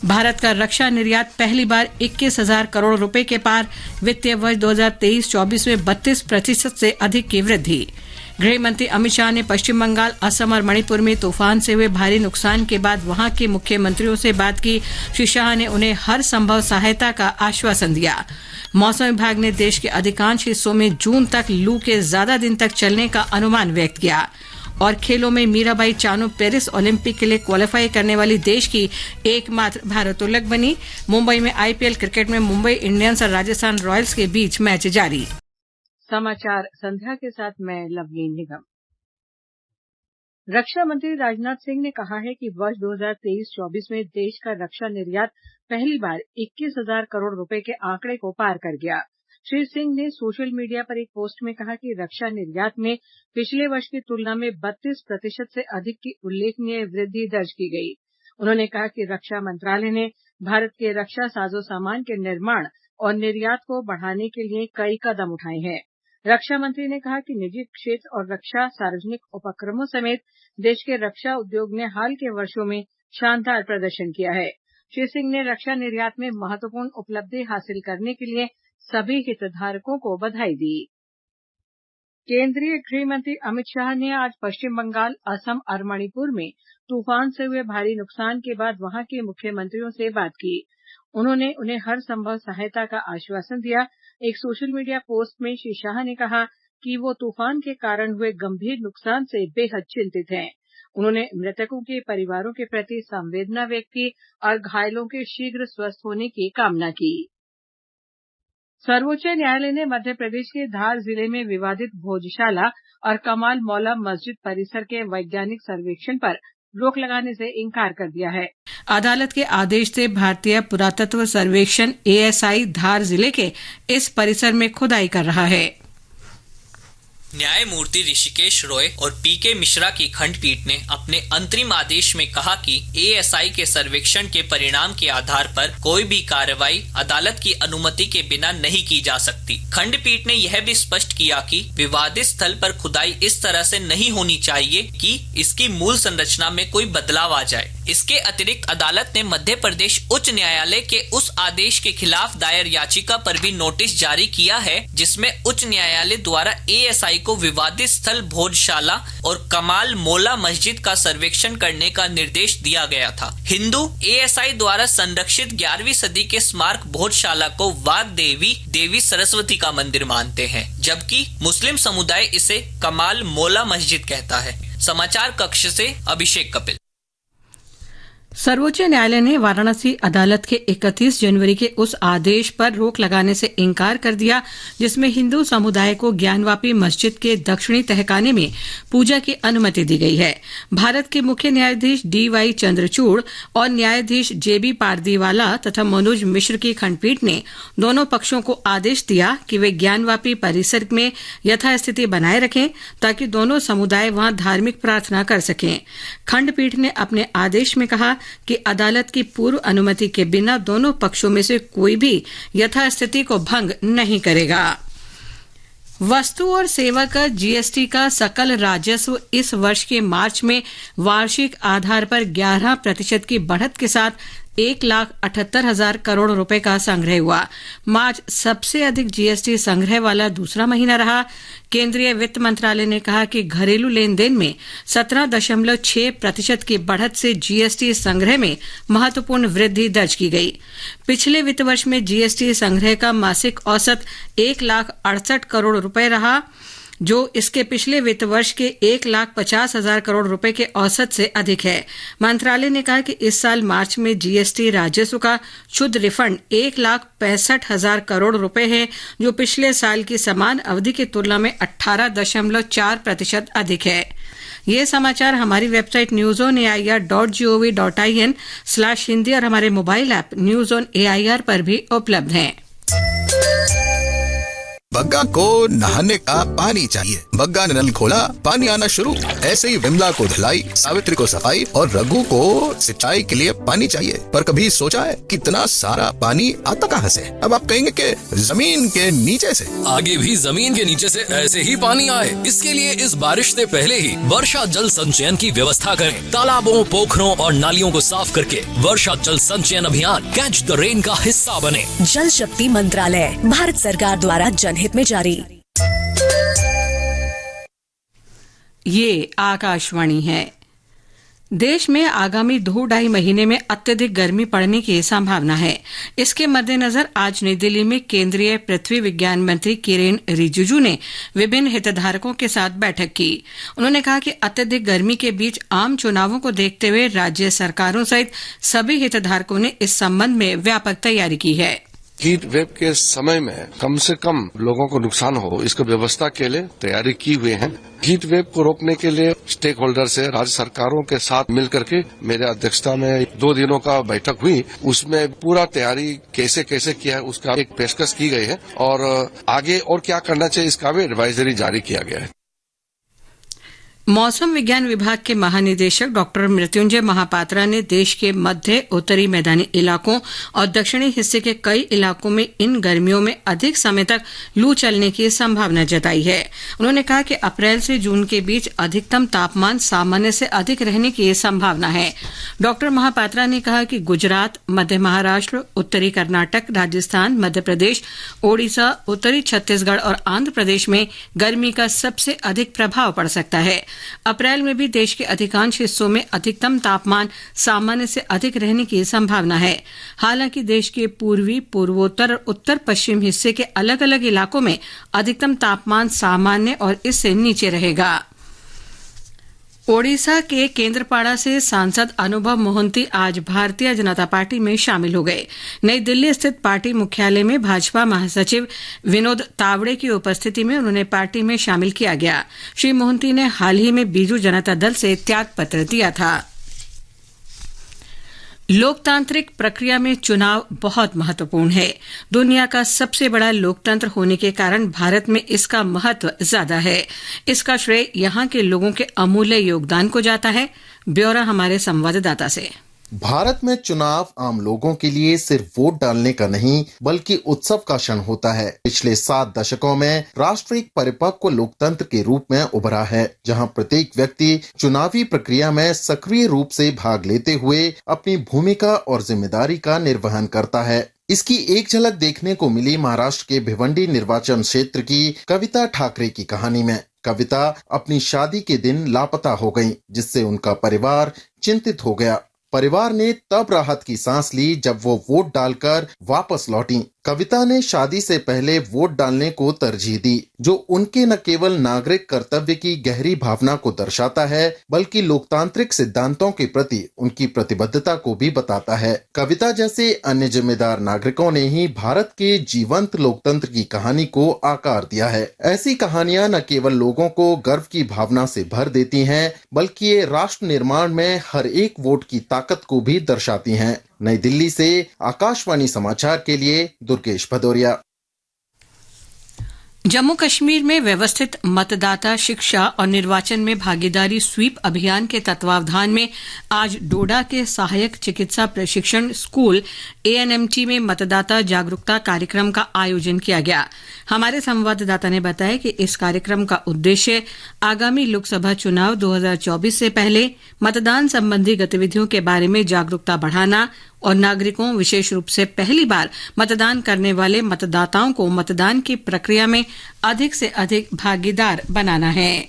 भारत का रक्षा निर्यात पहली बार 21,000 करोड़ रुपए के पार, वित्तीय वर्ष 2023-24 में 32% से अधिक की वृद्धि। गृह मंत्री अमित शाह ने पश्चिम बंगाल, असम और मणिपुर में तूफान से हुए भारी नुकसान के बाद वहां के मुख्यमंत्रियों से बात की। श्री शाह ने उन्हें हर संभव सहायता का आश्वासन दिया। मौसम विभाग ने देश के अधिकांश हिस्सों में जून तक लू के ज्यादा दिन तक चलने का अनुमान व्यक्त किया। और खेलों में मीराबाई चानू पेरिस ओलंपिक के लिए क्वालिफाई करने वाली देश की एकमात्र भारोत्तोलक बनी। मुंबई में आईपीएल क्रिकेट में मुंबई इंडियंस और राजस्थान रॉयल्स के बीच मैच जारी। समाचार संध्या के साथ मैं लवलीन निगम। रक्षा मंत्री राजनाथ सिंह ने कहा है कि वर्ष 2023-24 में देश का रक्षा निर्यात पहली बार 21,000 करोड़ रुपए के आंकड़े को पार कर गया। श्री सिंह ने सोशल मीडिया पर एक पोस्ट में कहा कि रक्षा निर्यात में पिछले वर्ष की तुलना में 32% से अधिक की उल्लेखनीय वृद्धि दर्ज की गई। उन्होंने कहा कि रक्षा मंत्रालय ने भारत के रक्षा साजो सामान के निर्माण और निर्यात को बढ़ाने के लिए कई कदम उठाए हैं। रक्षा मंत्री ने कहा कि निजी क्षेत्र और रक्षा सार्वजनिक उपक्रमों समेत देश के रक्षा उद्योग ने हाल के वर्षों में शानदार प्रदर्शन किया है। श्री सिंह ने रक्षा निर्यात में महत्वपूर्ण उपलब्धि हासिल करने के लिए सभी हितधारकों को बधाई दी। केंद्रीय गृह मंत्री अमित शाह ने आज पश्चिम बंगाल, असम और मणिपुर में तूफान से हुए भारी नुकसान के बाद वहां के मुख्यमंत्रियों से बात की। उन्होंने उन्हें हर संभव सहायता का आश्वासन दिया। एक सोशल मीडिया पोस्ट में श्री शाह ने कहा कि वो तूफान के कारण हुए गंभीर नुकसान से बेहद चिंतित हैं। उन्होंने मृतकों के परिवारों के प्रति संवेदना व्यक्त की और घायलों के शीघ्र स्वस्थ होने की कामना की। सर्वोच्च न्यायालय ने मध्य प्रदेश के धार जिले में विवादित भोजशाला और कमाल मौला मस्जिद परिसर के वैज्ञानिक सर्वेक्षण पर रोक लगाने से इंकार कर दिया है। अदालत के आदेश से भारतीय पुरातत्व सर्वेक्षण एएसआई धार जिले के इस परिसर में खुदाई कर रहा है। न्यायमूर्ति ऋषिकेश रॉय और पीके मिश्रा की खंडपीठ ने अपने अंतरिम आदेश में कहा कि एएसआई के सर्वेक्षण के परिणाम के आधार पर कोई भी कार्रवाई अदालत की अनुमति के बिना नहीं की जा सकती। खंडपीठ ने यह भी स्पष्ट किया कि विवादित स्थल पर खुदाई इस तरह से नहीं होनी चाहिए कि इसकी मूल संरचना में कोई बदलाव आ जाए। इसके अतिरिक्त अदालत ने मध्य प्रदेश उच्च न्यायालय के उस आदेश के खिलाफ दायर याचिका पर भी नोटिस जारी किया है जिसमें उच्च न्यायालय द्वारा एएसआई को विवादित स्थल भोजशाला और कमाल मौला मस्जिद का सर्वेक्षण करने का निर्देश दिया गया था। हिंदू एएसआई द्वारा संरक्षित 11वीं सदी के स्मारक भोजशाला को वाग देवी देवी सरस्वती का मंदिर मानते हैं, जबकि मुस्लिम समुदाय इसे कमाल मौला मस्जिद कहता है। समाचार कक्ष से अभिषेक कपिल। सर्वोच्च न्यायालय ने वाराणसी अदालत के 31 जनवरी के उस आदेश पर रोक लगाने से इंकार कर दिया जिसमें हिंदू समुदाय को ज्ञानवापी मस्जिद के दक्षिणी तहखाने में पूजा की अनुमति दी गई है। भारत के मुख्य न्यायाधीश डीवाई चंद्रचूड़ और न्यायाधीश जेबी पारदीवाला तथा मनोज मिश्र की खंडपीठ ने दोनों पक्षों को आदेश दिया कि वे ज्ञानवापी परिसर में यथास्थिति बनाए रखें ताकि दोनों समुदाय वहां धार्मिक प्रार्थना कर सकें। खंडपीठ ने अपने आदेश में कहा कि अदालत की पूर्व अनुमति के बिना दोनों पक्षों में से कोई भी यथास्थिति को भंग नहीं करेगा। वस्तु और सेवा कर जीएसटी का सकल राजस्व इस वर्ष के मार्च में वार्षिक आधार पर 11% की बढ़त के साथ 1,78,000 करोड़ रुपए का संग्रह हुआ। मार्च सबसे अधिक जीएसटी संग्रह वाला दूसरा महीना रहा। केंद्रीय वित्त मंत्रालय ने कहा कि घरेलू लेन देन में 17.6% की बढ़त से जीएसटी संग्रह में महत्वपूर्ण वृद्धि दर्ज की गई। पिछले वित्त वर्ष में जीएसटी संग्रह का मासिक औसत 1,68,000 करोड़ रुपए रहा, जो इसके पिछले वित्त वर्ष के 1,50,000 करोड़ रुपए के औसत से अधिक है। मंत्रालय ने कहा कि इस साल मार्च में जीएसटी राजस्व का शुद्ध रिफंड 1,65,000 करोड़ रुपए है, जो पिछले साल की समान अवधि की तुलना में 18.4% अधिक है। ये समाचार हमारी वेबसाइट newsonair.gov.in/हिंदी और हमारे mobile app news on AIR पर भी उपलब्ध हैं। बग्गा को नहाने का पानी चाहिए। बग्गा ने नल खोला, पानी आना शुरू। ऐसे ही विमला को धुलाई, सावित्री को सफाई और रघु को सिंचाई के लिए पानी चाहिए। पर कभी सोचा है कितना सारा पानी आता कहाँ से? अब आप कहेंगे कि जमीन के नीचे से। आगे भी जमीन के नीचे से ऐसे ही पानी आए, इसके लिए इस बारिश से पहले ही वर्षा जल संचयन की व्यवस्था करें। तालाबों, पोखरों और नालियों को साफ करके वर्षा जल संचयन अभियान कैच द रेन का हिस्सा बने। जल शक्ति मंत्रालय, भारत सरकार द्वारा जनहित में जारी। ये आकाशवाणी है। देश में आगामी 2-2.5 महीने में अत्यधिक गर्मी पड़ने की संभावना है। इसके मद्देनजर आज नई दिल्ली में केंद्रीय पृथ्वी विज्ञान मंत्री किरेन रिजिजू ने विभिन्न हितधारकों के साथ बैठक की। उन्होंने कहा कि अत्यधिक गर्मी के बीच आम चुनावों को देखते हुए राज्य सरकारों सहित सभी हितधारकों ने इस संबंध में व्यापक तैयारी की है। हीट वेव के समय में कम से कम लोगों को नुकसान हो, इसको व्यवस्था के लिए तैयारी की हुई है। हीट वेव को रोकने के लिए स्टेक होल्डर से राज्य सरकारों के साथ मिलकर के मेरे अध्यक्षता में 2 दिनों का बैठक हुई। उसमें पूरा तैयारी कैसे कैसे किया है उसका एक पेशकश की गई है और आगे और क्या करना चाहिए इसका भी एडवाइजरी जारी किया गया है। मौसम विज्ञान विभाग के महानिदेशक डॉक्टर मृत्युंजय महापात्रा ने देश के मध्य उत्तरी मैदानी इलाकों और दक्षिणी हिस्से के कई इलाकों में इन गर्मियों में अधिक समय तक लू चलने की संभावना जताई है। उन्होंने कहा कि अप्रैल से जून के बीच अधिकतम तापमान सामान्य से अधिक रहने की संभावना है। डॉक्टर महापात्रा ने कहा कि गुजरात, मध्य महाराष्ट्र, उत्तरी कर्नाटक, राजस्थान, मध्य प्रदेश, ओडिशा, उत्तरी छत्तीसगढ़ और आंध्र प्रदेश में गर्मी का सबसे अधिक प्रभाव पड़ सकता है। अप्रैल में भी देश के अधिकांश हिस्सों में अधिकतम तापमान सामान्य से अधिक रहने की संभावना है। हालांकि देश के पूर्वी, पूर्वोत्तर और उत्तर पश्चिम हिस्से के अलग अलग इलाकों में अधिकतम तापमान सामान्य और इससे नीचे रहेगा। ओडिशा के केंद्रपाड़ा से सांसद अनुभव मोहंती आज भारतीय जनता पार्टी में शामिल हो गए। नई दिल्ली स्थित पार्टी मुख्यालय में भाजपा महासचिव विनोद तावड़े की उपस्थिति में उन्हें पार्टी में शामिल किया गया। श्री मोहंती ने हाल ही में बीजू जनता दल से त्यागपत्र दिया था। लोकतांत्रिक प्रक्रिया में चुनाव बहुत महत्वपूर्ण है। दुनिया का सबसे बड़ा लोकतंत्र होने के कारण भारत में इसका महत्व ज्यादा है। इसका श्रेय यहाँ के लोगों के अमूल्य योगदान को जाता है। ब्यौरा हमारे संवाददाता से। भारत में चुनाव आम लोगों के लिए सिर्फ वोट डालने का नहीं बल्कि उत्सव का क्षण होता है। पिछले 7 दशकों में राष्ट्र एक परिपक्व लोकतंत्र के रूप में उभरा है, जहां प्रत्येक व्यक्ति चुनावी प्रक्रिया में सक्रिय रूप से भाग लेते हुए अपनी भूमिका और जिम्मेदारी का निर्वहन करता है। इसकी एक झलक देखने को मिली महाराष्ट्र के भिवंडी निर्वाचन क्षेत्र की कविता ठाकरे की कहानी में। कविता अपनी शादी के दिन लापता हो गईं, जिससे उनका परिवार चिंतित हो गया। परिवार ने तब राहत की सांस ली जब वो वोट डालकर वापस लौटी। कविता ने शादी से पहले वोट डालने को तरजीह दी, जो उनके न केवल नागरिक कर्तव्य की गहरी भावना को दर्शाता है बल्कि लोकतांत्रिक सिद्धांतों के प्रति उनकी प्रतिबद्धता को भी बताता है। कविता जैसे अन्य जिम्मेदार नागरिकों ने ही भारत के जीवंत लोकतंत्र की कहानी को आकार दिया है। ऐसी कहानियां न केवल लोगों को गर्व की भावना से भर देती हैं, बल्कि ये राष्ट्र निर्माण में हर एक वोट की ताकत को भी दर्शाती हैं। नई दिल्ली से आकाशवाणी समाचार के लिए दुर्गेश भदौरिया। जम्मू कश्मीर में व्यवस्थित मतदाता शिक्षा और निर्वाचन में भागीदारी स्वीप अभियान के तत्वावधान में आज डोडा के सहायक चिकित्सा प्रशिक्षण स्कूल ANMT में मतदाता जागरूकता कार्यक्रम का आयोजन किया गया। हमारे संवाददाता ने बताया कि इस कार्यक्रम का उद्देश्य आगामी लोकसभा चुनाव 2024 से पहले मतदान संबंधी गतिविधियों के बारे में जागरूकता बढ़ाना और नागरिकों, विशेष रूप से पहली बार मतदान करने वाले मतदाताओं को मतदान की प्रक्रिया में अधिक से अधिक भागीदार बनाना है।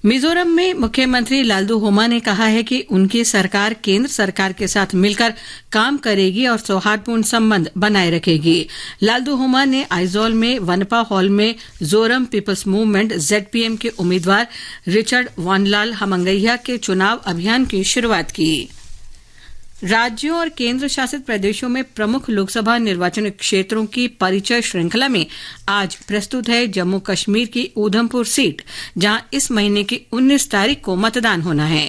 मिजोरम में मुख्यमंत्री लालदू होमा ने कहा है कि उनकी सरकार केंद्र सरकार के साथ मिलकर काम करेगी और सौहार्दपूर्ण संबंध बनाए रखेगी। लालदू होमा ने आइजोल में वनपा हॉल में जोरम पीपल्स मूवमेंट ZPM के उम्मीदवार रिचर्ड वानलाल हमंगैया के चुनाव अभियान की शुरुआत की। राज्यों और केंद्र शासित प्रदेशों में प्रमुख लोकसभा निर्वाचन क्षेत्रों की परिचय श्रृंखला में आज प्रस्तुत है जम्मू कश्मीर की ऊधमपुर सीट, जहां इस महीने की 19 तारीख को मतदान होना है।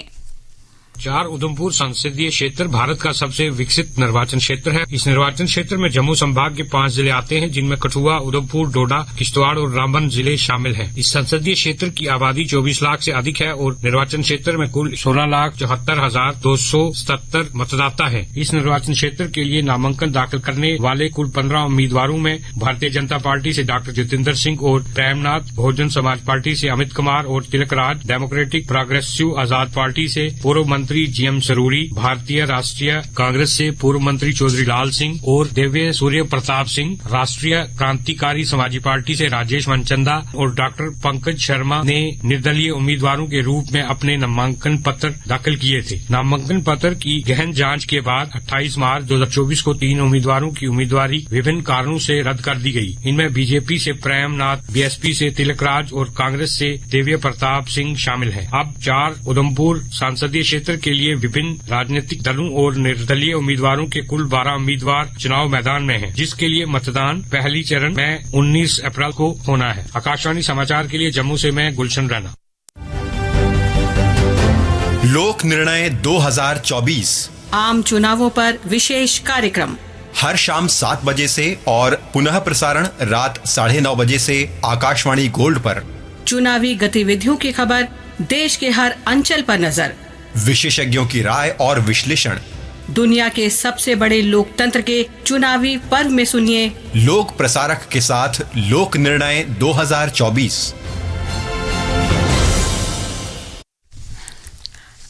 4 उधमपुर संसदीय क्षेत्र भारत का सबसे विकसित निर्वाचन क्षेत्र है। इस निर्वाचन क्षेत्र में जम्मू संभाग के 5 जिले आते हैं, जिनमें कठुआ, उधमपुर, डोडा, किश्तवाड़ और रामबन जिले शामिल हैं। इस संसदीय क्षेत्र की आबादी 24 लाख से अधिक है और निर्वाचन क्षेत्र में कुल 16,74,277 मतदाता है। इस निर्वाचन क्षेत्र के लिए नामांकन दाखिल करने वाले कुल 15 उम्मीदवारों में भारतीय जनता पार्टी से डॉक्टर जितेंद्र सिंह और प्रेमनाथ, बहुजन समाज पार्टी से अमित कुमार और तिलक राज, डेमोक्रेटिक प्रोग्रेसिव आजाद पार्टी से पूर्व मंत्री GM सरूरी, भारतीय राष्ट्रीय कांग्रेस से पूर्व मंत्री चौधरी लाल सिंह और दिव्य सूर्य प्रताप सिंह, राष्ट्रीय क्रांतिकारी समाजी पार्टी से राजेश मनचंदा और डॉक्टर पंकज शर्मा ने निर्दलीय उम्मीदवारों के रूप में अपने नामांकन पत्र दाखिल किए थे। नामांकन पत्र की गहन जांच के बाद 28 मार्च 2024 को 3 उम्मीदवारों की उम्मीदवारी विभिन्न कारणों से रद्द कर दी गई। इनमें बीजेपी से प्रेमनाथ, BSP से तिलक राज और कांग्रेस से दिव्य प्रताप सिंह शामिल है। अब 4 उधमपुर संसदीय क्षेत्र के लिए विभिन्न राजनीतिक दलों और निर्दलीय उम्मीदवारों के कुल 12 उम्मीदवार चुनाव मैदान में हैं, जिसके लिए मतदान पहली चरण में 19 अप्रैल को होना है। आकाशवाणी समाचार के लिए जम्मू से मैं गुलशन रैना। लोक निर्णय 2024 आम चुनावों पर विशेष कार्यक्रम हर शाम 7 बजे से और पुनः प्रसारण रात 9:30 बजे से आकाशवाणी गोल्ड पर। चुनावी गतिविधियों की खबर, देश के हर अंचल पर नजर, विशेषज्ञों की राय और विश्लेषण। दुनिया के सबसे बड़े लोकतंत्र के चुनावी पर्व में सुनिए लोक प्रसारक के साथ लोक निर्णय 2024।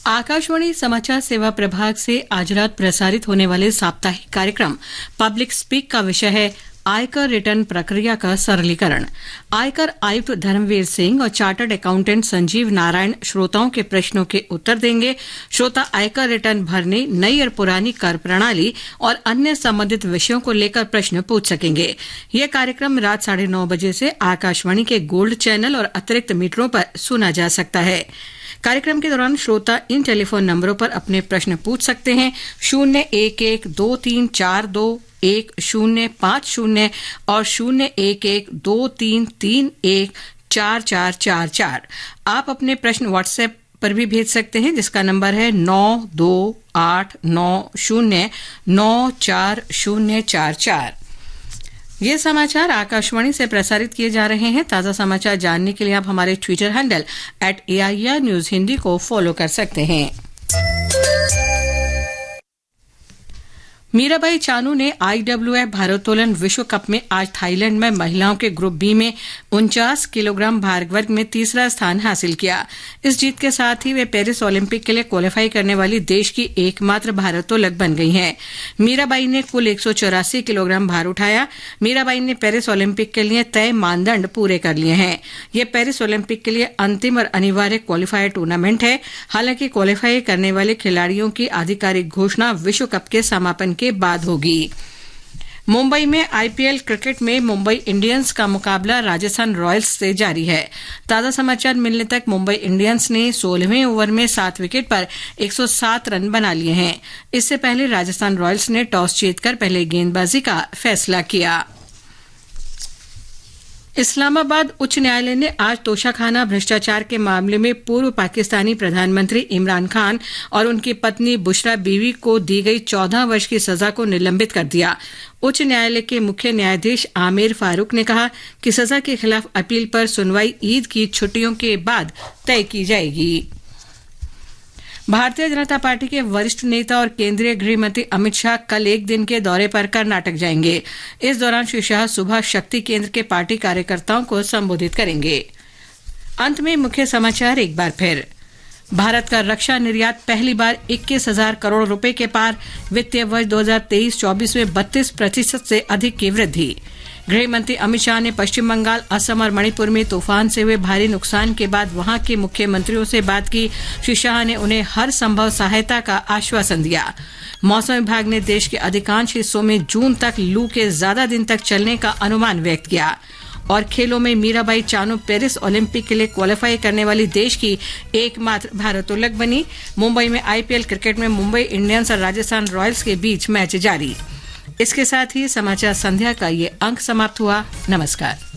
आकाशवाणी समाचार सेवा प्रभाग से आज रात प्रसारित होने वाले साप्ताहिक कार्यक्रम पब्लिक स्पीक का विषय है आयकर रिटर्न प्रक्रिया का सरलीकरण। आयकर आयुक्त धर्मवीर सिंह और चार्टर्ड अकाउंटेंट संजीव नारायण श्रोताओं के प्रश्नों के उत्तर देंगे। श्रोता आयकर रिटर्न भरने, नई और पुरानी कर प्रणाली और अन्य संबंधित विषयों को लेकर प्रश्न पूछ सकेंगे। यह कार्यक्रम रात 9:30 बजे से आकाशवाणी के गोल्ड चैनल और अतिरिक्त मीटरों पर सुना जा सकता है। कार्यक्रम के दौरान श्रोता इन टेलीफोन नंबरों पर अपने प्रश्न पूछ सकते हैं 011-2342-1050 और 011-2331-4444। आप अपने प्रश्न व्हाट्सएप पर भी भेज सकते हैं, जिसका नंबर है 9289094044। ये समाचार आकाशवाणी से प्रसारित किए जा रहे हैं। ताज़ा समाचार जानने के लिए आप हमारे Twitter handle @AIR news Hindi को फॉलो कर सकते हैं। मीराबाई चानू ने IWF भारोत्तोलन विश्व कप में आज थाईलैंड में महिलाओं के ग्रुप बी में 49 किलोग्राम भार वर्ग में तीसरा स्थान हासिल किया। इस जीत के साथ ही वे पेरिस ओलंपिक के लिए क्वालिफाई करने वाली देश की एकमात्र भारोत्तोलक बन गई हैं। मीराबाई ने कुल 184 किलोग्राम भार उठाया। मीराबाई ने पेरिस ओलंपिक के लिए तय मानदंड पूरे कर लिए हैं। यह पेरिस ओलंपिक के लिए अंतिम और अनिवार्य क्वालिफायर टूर्नामेंट है। हालांकि क्वालिफाई करने वाले खिलाड़ियों की आधिकारिक घोषणा विश्व कप के समापन के बाद होगी। मुंबई में IPL क्रिकेट में मुंबई इंडियंस का मुकाबला राजस्थान रॉयल्स से जारी है। ताज़ा समाचार मिलने तक मुंबई इंडियंस ने 16वें ओवर में 7 विकेट पर 107 रन बना लिए हैं। इससे पहले राजस्थान रॉयल्स ने टॉस जीतकर पहले गेंदबाजी का फैसला किया। इस्लामाबाद उच्च न्यायालय ने आज तोशाखाना भ्रष्टाचार के मामले में पूर्व पाकिस्तानी प्रधानमंत्री इमरान खान और उनकी पत्नी बुशरा बीवी को दी गई 14 वर्ष की सजा को निलंबित कर दिया। उच्च न्यायालय के मुख्य न्यायाधीश आमिर फारूक ने कहा कि सजा के खिलाफ अपील पर सुनवाई ईद की छुट्टियों के बाद तय की जाएगी। भारतीय जनता पार्टी के वरिष्ठ नेता और केंद्रीय गृह मंत्री अमित शाह कल एक दिन के दौरे पर कर्नाटक जाएंगे। इस दौरान श्री शाह सुबह शक्ति केंद्र के पार्टी कार्यकर्ताओं को संबोधित करेंगे। अंत में मुख्य समाचार एक बार फिर। भारत का रक्षा निर्यात पहली बार 21,000 करोड़ रुपए के पार। वित्तीय वर्ष 2023-24 में 32% से अधिक की वृद्धि। गृह मंत्री अमित शाह ने पश्चिम बंगाल, असम और मणिपुर में तूफान से हुए भारी नुकसान के बाद वहां के मुख्यमंत्रियों से बात की। श्री शाह ने उन्हें हर संभव सहायता का आश्वासन दिया। मौसम विभाग ने देश के अधिकांश हिस्सों में जून तक लू के ज्यादा दिन तक चलने का अनुमान व्यक्त किया। और खेलों में मीराबाई चानू पेरिस ओलंपिक के लिए क्वालिफाई करने वाली देश की एकमात्र भारोत्तोलक बनी। मुंबई में IPL क्रिकेट में मुंबई इंडियंस और राजस्थान रॉयल्स के बीच मैच जारी। इसके साथ ही समाचार संध्या का ये अंक समाप्त हुआ। नमस्कार।